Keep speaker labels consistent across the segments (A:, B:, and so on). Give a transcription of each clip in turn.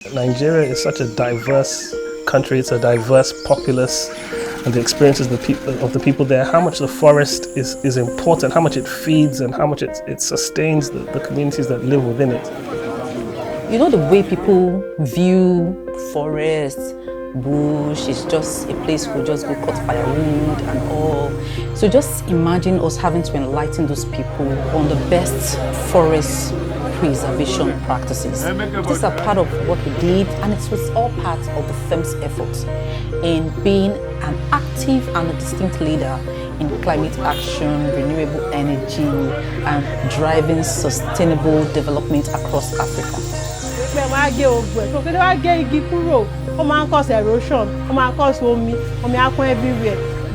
A: Nigeria is such a diverse country, it's a diverse populace, and the experiences of the people there, how much the forest is important, how much it feeds and how much it sustains the communities that live within it.
B: You know, the way people view forests, bush is just a place we just go cut firewood and all. So just imagine us having to enlighten those people on the best forest preservation practices. These are part of what we did, and it was all part of the firm's efforts in being an active and a distinct leader in climate action, renewable energy, and driving sustainable development across Africa.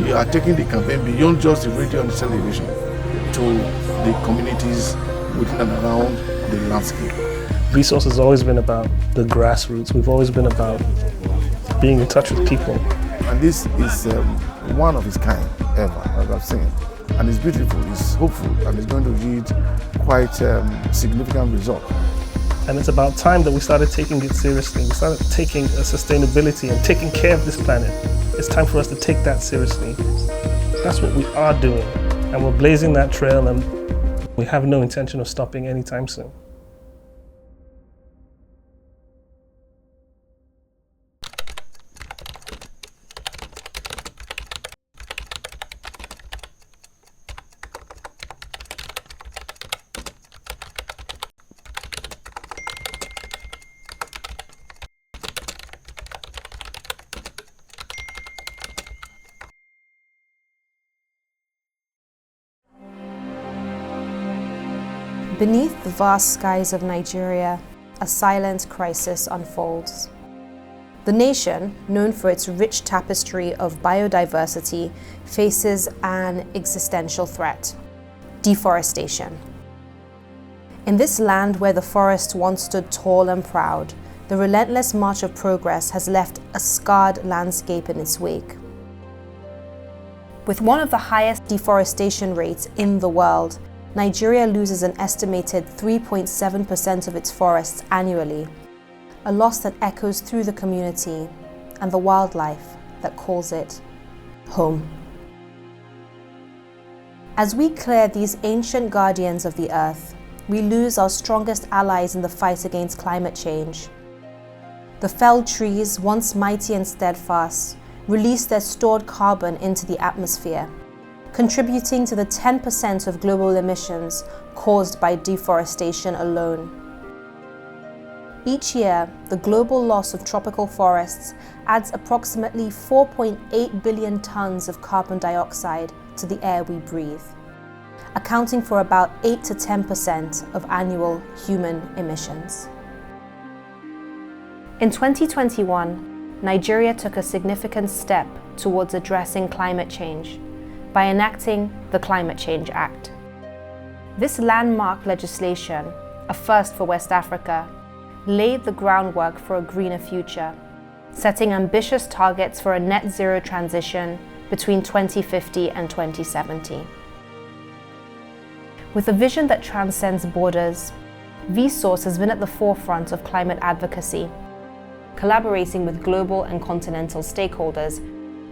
C: You
D: are taking the campaign beyond just the radio and the television to the communities within and around the landscape.
A: VIISAUS has always been about the grassroots. We've always been about being in touch with people.
D: And this is one of its kind ever, as I've seen. And it's beautiful, it's hopeful, and it's going to yield quite significant results.
A: And it's about time that we started taking it seriously. We started taking sustainability and taking care of this planet. It's time for us to take that seriously. That's what we are doing. And we're blazing that trail, and we have no intention of stopping anytime soon.
E: Beneath the vast skies of Nigeria, a silent crisis unfolds. The nation, known for its rich tapestry of biodiversity, faces an existential threat: deforestation. In this land where the forest once stood tall and proud, the relentless march of progress has left a scarred landscape in its wake. With one of the highest deforestation rates in the world, Nigeria loses an estimated 3.7% of its forests annually, a loss that echoes through the community and the wildlife that calls it home. As we clear these ancient guardians of the earth, we lose our strongest allies in the fight against climate change. The felled trees, once mighty and steadfast, release their stored carbon into the atmosphere, contributing to the 10% of global emissions caused by deforestation alone. Each year, the global loss of tropical forests adds approximately 4.8 billion tons of carbon dioxide to the air we breathe, accounting for about 8 to 10% of annual human emissions. In 2021, Nigeria took a significant step towards addressing climate change by enacting the Climate Change Act. This landmark legislation, a first for West Africa, laid the groundwork for a greener future, setting ambitious targets for a net zero transition between 2050 and 2070. With a vision that transcends borders, VIISAUS has been at the forefront of climate advocacy, collaborating with global and continental stakeholders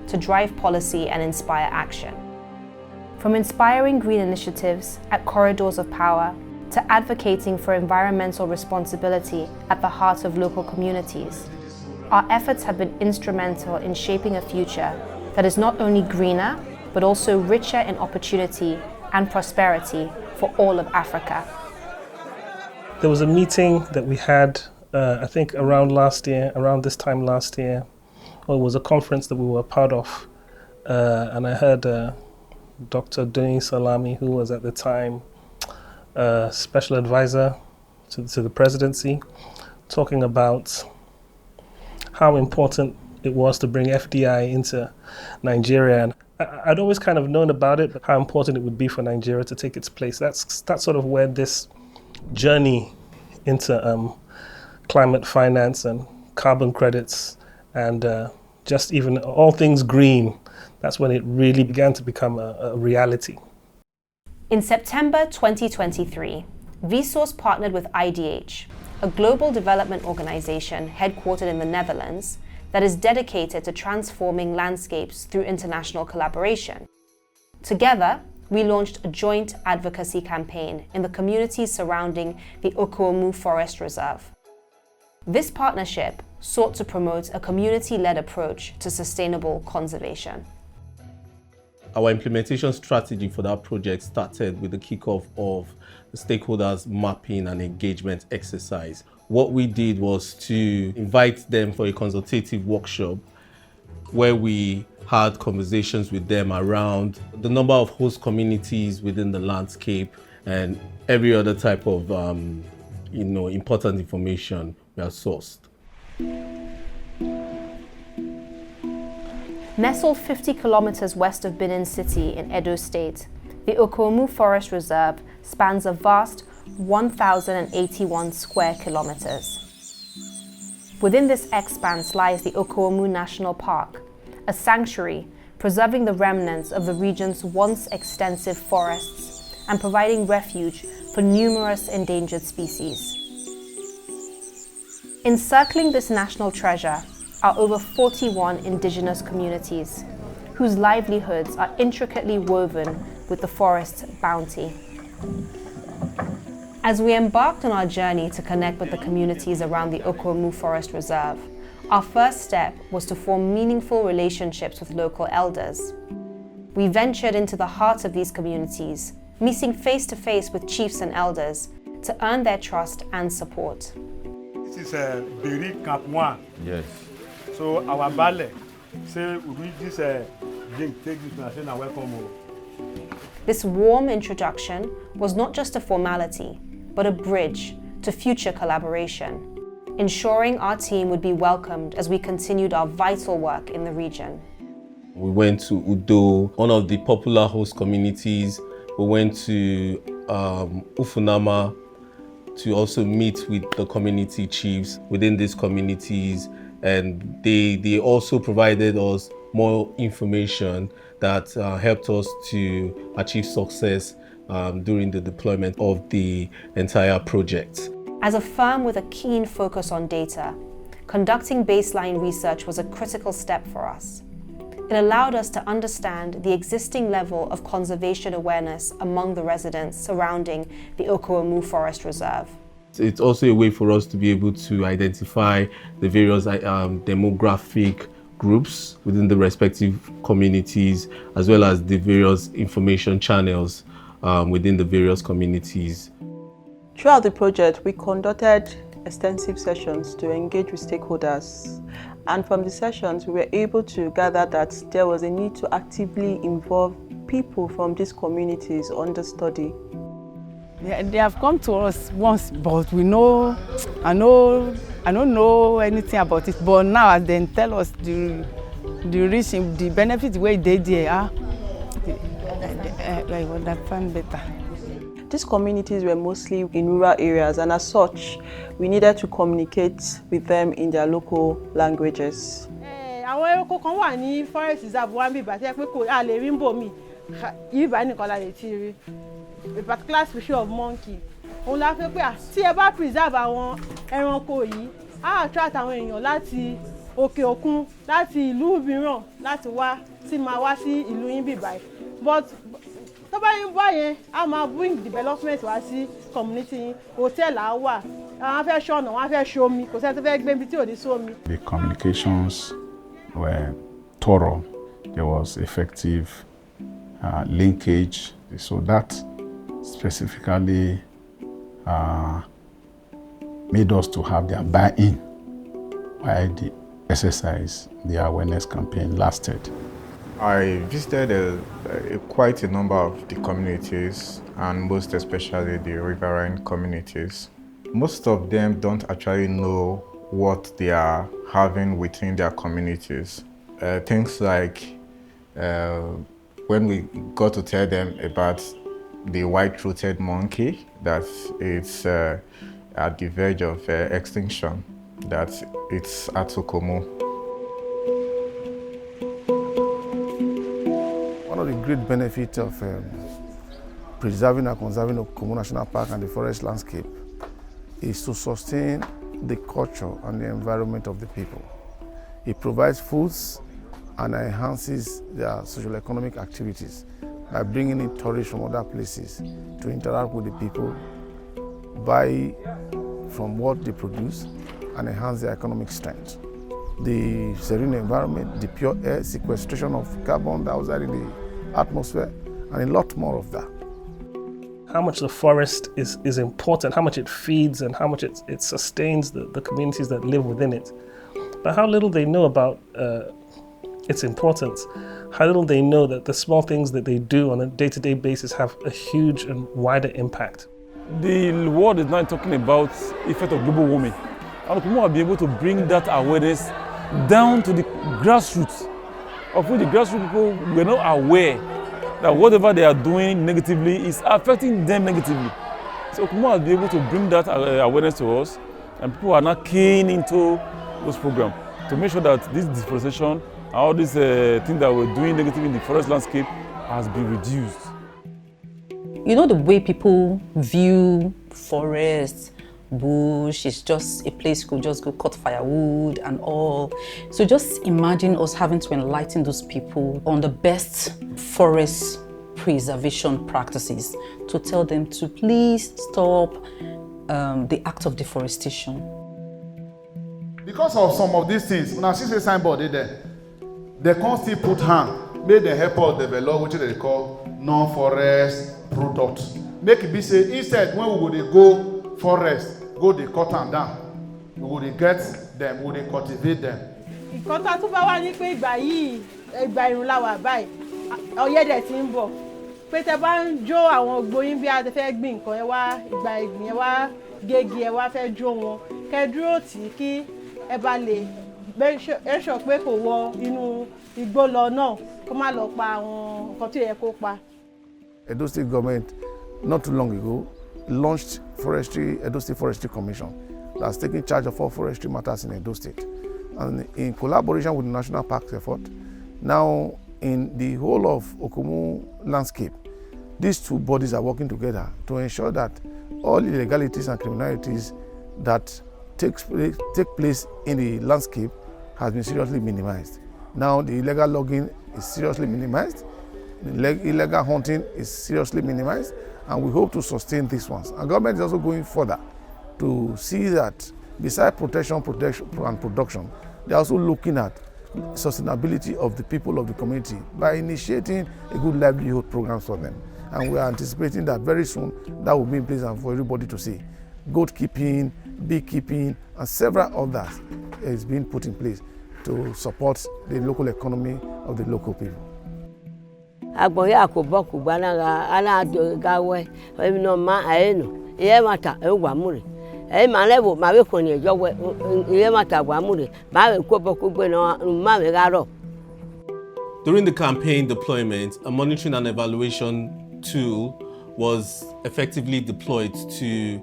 E: to drive policy and inspire action. From inspiring green initiatives at corridors of power to advocating for environmental responsibility at the heart of local communities, our efforts have been instrumental in shaping a future that is not only greener, but also richer in opportunity and prosperity for all of Africa.
A: There was a meeting that we had, I think around this time last year, or it was a conference that we were part of, and I heard Dr. Duni Salami, who was at the time special advisor to the presidency, talking about how important it was to bring FDI into Nigeria. And I'd always kind of known about it, but how important it would be for Nigeria to take its place. That's sort of where this journey into climate finance and carbon credits and just even all things green, that's when it really began to become a reality.
E: In September 2023, VIISAUS partnered with IDH, a global development organization headquartered in the Netherlands that is dedicated to transforming landscapes through international collaboration. Together, we launched a joint advocacy campaign in the communities surrounding the Okomu Forest Reserve. This partnership sought to promote a community-led approach to sustainable conservation.
C: Our implementation strategy for that project started with the kickoff of the stakeholders mapping and engagement exercise. What we did was to invite them for a consultative workshop where we had conversations with them around the number of host communities within the landscape and every other type of important information we are sourced.
E: Nestled 50 kilometers west of Benin City in Edo State, the Okumu Forest Reserve spans a vast 1,081 square kilometers. Within this expanse lies the Okumu National Park, a sanctuary preserving the remnants of the region's once extensive forests and providing refuge for numerous endangered species. Encircling this national treasure are over 41 indigenous communities, whose livelihoods are intricately woven with the forest's bounty. As we embarked on our journey to connect with the communities around the Okumu Forest Reserve, our first step was to form meaningful relationships with local elders. We ventured into the heart of these communities, meeting face to face with chiefs and elders to earn their trust and support.
F: This is Berry Camp 1.
G: Yes.
F: So our ballet say we read this drink, take this and say now welcome.
E: This warm introduction was not just a formality, but a bridge to future collaboration, ensuring our team would be welcomed as we continued our vital work in the region.
C: We went to Udo, one of the popular host communities. We went to Ufunama to also meet with the community chiefs within these communities, and they also provided us more information that helped us to achieve success during the deployment of the entire project.
E: As a firm with a keen focus on data, conducting baseline research was a critical step for us. It allowed us to understand the existing level of conservation awareness among the residents surrounding the Okomu Forest Reserve.
C: It's also a way for us to be able to identify the various demographic groups within the respective communities, as well as the various information channels within the various communities.
H: Throughout the project, we conducted extensive sessions to engage with stakeholders. And from the sessions, we were able to gather that there was a need to actively involve people from these communities on the study.
I: They have come to us once, but I don't know anything about it. But now, as they tell us the benefits where they are, I understand better.
H: These communities were mostly in rural areas, and as such, we needed to communicate with them in their local languages.
J: Àwọn ẹranko kan wà ní Forest Reserve wá bí bàtẹ́ pé kò a lè rí nbò mi yìí nìkan la lè ti rí a particular species of monkey. Òun la fẹ́ pé tí ẹ bá preserve àwọn ẹranko yìí á attract àwọn èèyàn láti òkè òkun, láti ìlú mìíràn láti wá sí ìlú yín bí báyìí. But tó bá yín bá yẹn a máa bring development wá sí community yín, hotel á wà, àwọn fẹ́ ṣọ̀nà, wọ́n fẹ́ ṣomi, kò sẹ́ni tó fẹ́ gbé ibi tí ò ní sómi.
G: The communications were thorough. There was effective linkage. So that specifically made us to have their buy-in while the exercise, the awareness campaign lasted.
K: I visited quite a number of the communities, and most especially the riverine communities. Most of them don't actually know what they are having within their communities. Things like when we got to tell them about the white-throated monkey, that it's at the verge of extinction, that it's at Okumu.
D: One of the great benefits of preserving and conserving Okumu National Park and the forest landscape is to sustain the culture and the environment of the people. It provides foods and enhances their social economic activities by bringing in tourists from other places to interact with the people, buy from what they produce, and enhance their economic strength. The serene environment, the pure air, sequestration of carbon dioxide in the atmosphere, and a lot more of that.
A: How much the forest is important, how much it feeds and how much it sustains the communities that live within it. But how little they know about its importance, how little they know that the small things that they do on a day-to-day basis have a huge and wider impact.
L: The world is now talking about the effect of global warming. And Okumu will be able to bring that awareness down to the grassroots, of which the grassroots people were not aware that whatever they are doing negatively is affecting them negatively. So Okumu will be able to bring that awareness to us, and people are now keen into those programs to make sure that this deforestation and all these things that we're doing negatively in the forest landscape has been reduced.
B: You know the way people view forests, bush is just a place you could just go cut firewood and all. So just imagine us having to enlighten those people on the best forest preservation practices, to tell them to please stop the act of deforestation.
M: Because of some of these things, when I see the signboard there, they can't still put hand, make them help us develop what they call non-forest products. Make it be say, instead when we go forest, go they cut them down, we will get them, we will cultivate them.
J: Ìkọ́tà tó bá wà ní pé ìgbà yìí ìgbà ìrùn la wà báyìí ọyẹ́dẹ̀ tí ń bọ̀ pé tẹ bá ń jó àwọn ògbóyin bí a ti fẹ́ gbìn nǹkan ẹ wá ìgbà ìgbìn ẹ wá gégi ẹ wá fẹ́ jó wọn kẹ dúró tì í kí ẹ bá lè ẹ sọ pé kò wọ inú igbó lọ náà kó má lọ pa àwọn nǹkan tó yẹ kó pa.
D: Edo State government not too long ago launched Edo State Forestry Commission that's taking charge of all forestry matters in Edo State. And in collaboration with the National Parks effort, now in the whole of Okumu landscape, these two bodies are working together to ensure that all illegalities and criminalities that take place in the landscape has been seriously minimized. Now the illegal logging is seriously minimized, the illegal hunting is seriously minimized, and we hope to sustain these ones. And government is also going further to see that besides protection and production, they're also looking at sustainability of the people of the community by initiating a good livelihood programs for them. And we are anticipating that very soon that will be in place and for everybody to see. Goat keeping, beekeeping, and several others is being put in place to support the local economy of the local people.
N: Agboya akoboku banaga ana gawe no ma aeno iye mata egwamure e malevo mawe koni ejowe iye mata gwamure mawe koboku gbe no mawe garo.
C: During the campaign deployment, a monitoring and evaluation tool was effectively deployed to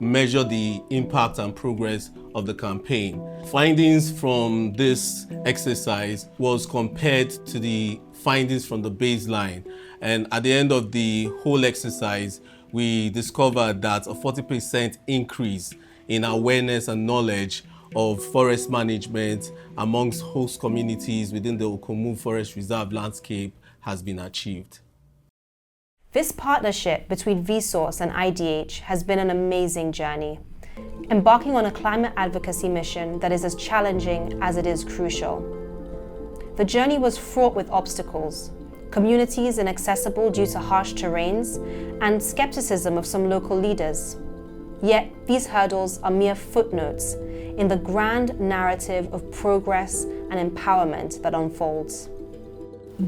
C: measure the impact and progress of the campaign. Findings from this exercise was compared to the findings from the baseline, and at the end of the whole exercise we discovered that a 40% increase in awareness and knowledge of forest management amongst host communities within the Okumu Forest Reserve landscape has been achieved.
E: This partnership between VIISAUS and IDH has been an amazing journey, embarking on a climate advocacy mission that is as challenging as it is crucial. The journey was fraught with obstacles, communities inaccessible due to harsh terrains, and skepticism of some local leaders. Yet these hurdles are mere footnotes in the grand narrative of progress and empowerment that unfolds.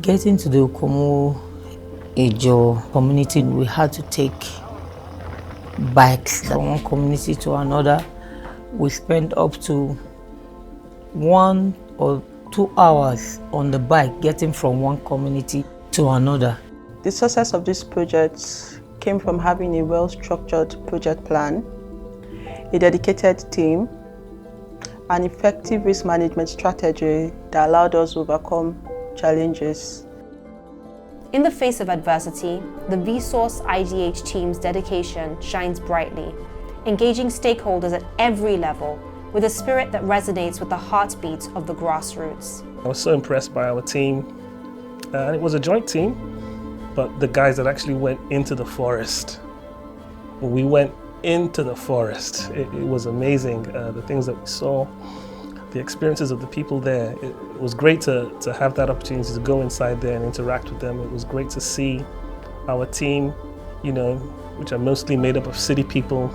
B: Getting to the Okumu Ejo community, we had to take bikes from one community to another. We spent up to 1 or 2 hours on the bike getting from one community to another.
H: The success of this project came from having a well-structured project plan, a dedicated team, an effective risk management strategy that allowed us to overcome challenges.
E: In the face of adversity, the VIISAUS IDH team's dedication shines brightly, engaging stakeholders at every level with a spirit that resonates with the heartbeat of the grassroots.
A: I was so impressed by our team, and it was a joint team, but the guys that actually went into the forest. When we went into the forest, it was amazing, the things that we saw, the experiences of the people there. It was great to have that opportunity to go inside there and interact with them. It was great to see our team, you know, which are mostly made up of city people,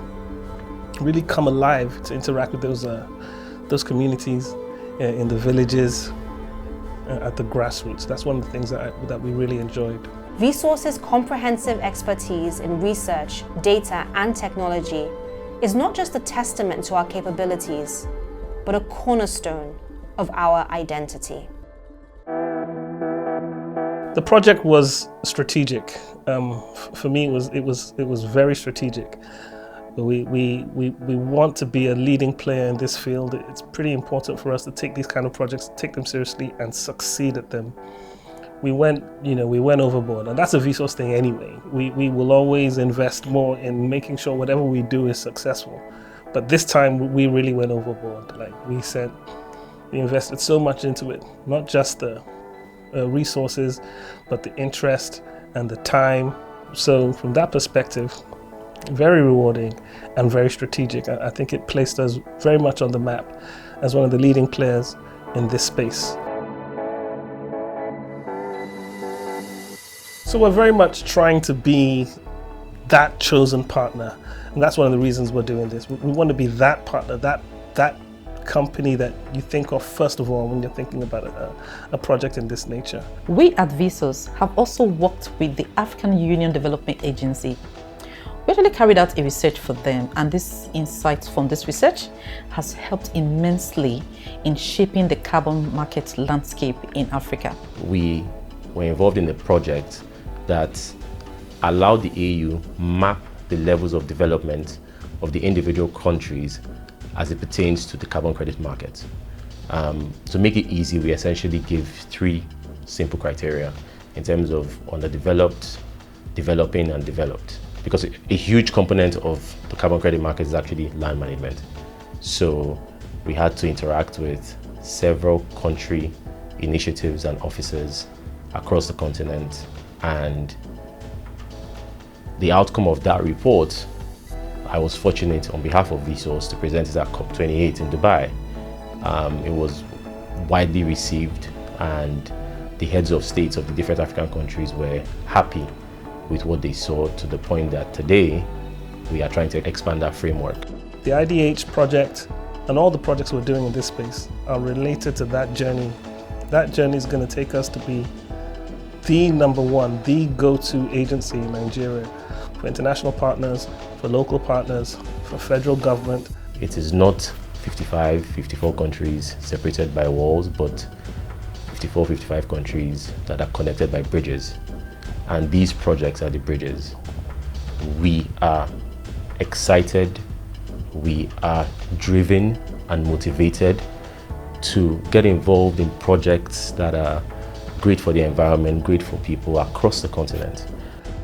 A: really come alive to interact with those communities in the villages, at the grassroots. That's one of the things that we really enjoyed.
E: VIISAUS's comprehensive expertise in research, data, and technology is not just a testament to our capabilities, but a cornerstone of our identity.
A: The project was strategic. For me, it was very strategic. We want to be a leading player in this field. It's pretty important for us to take these kind of projects, take them seriously, and succeed at them. We went overboard, and that's a VIISAUS thing anyway. We will always invest more in making sure whatever we do is successful. But this time we really went overboard. Like we said, we invested so much into it, not just the resources, but the interest and the time. So from that perspective, very rewarding and very strategic. I think it placed us very much on the map as one of the leading players in this space. So we're very much trying to be that chosen partner, and that's one of the reasons we're doing this. We want to be that partner, that company that you think of first of all when you're thinking about a project in this nature.
B: We at VIISAUS have also worked with the African Union Development Agency. We actually carried out a research for them, and this insight from this research has helped immensely in shaping the carbon market landscape in Africa.
O: We were involved in a project that allowed the AU map the levels of development of the individual countries as it pertains to the carbon credit market. To make it easy, we essentially give 3 simple criteria in terms of underdeveloped, developing, and developed. Because a huge component of the carbon credit market is actually land management. So we had to interact with several country initiatives and offices across the continent, and the outcome of that report, I was fortunate on behalf of VIISAUS to present it at COP28 in Dubai. It was widely received, and the heads of states of the different African countries were happy with what they saw, to the point that today we are trying to expand that framework.
A: The IDH project and all the projects we're doing in this space are related to that journey. That journey is going to take us to be the number one, the go-to agency in Nigeria for international partners, for local partners, for federal government.
O: It is not 54 countries separated by walls, but 55 countries that are connected by bridges. And these projects are the bridges. We are excited, we are driven and motivated to get involved in projects that are great for the environment, great for people across the continent.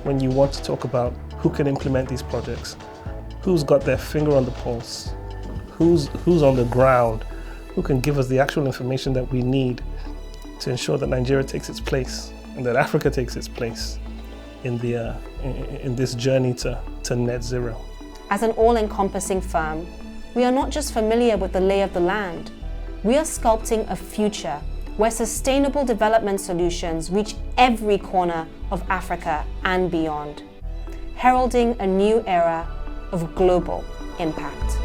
A: When you want to talk about who can implement these projects, who's got their finger on the pulse, who's on the ground, who can give us the actual information that we need to ensure that Nigeria takes its place and that Africa takes its place in this journey to net zero.
E: As an all-encompassing firm, we are not just familiar with the lay of the land, we are sculpting a future where sustainable development solutions reach every corner of Africa and beyond, heralding a new era of global impact.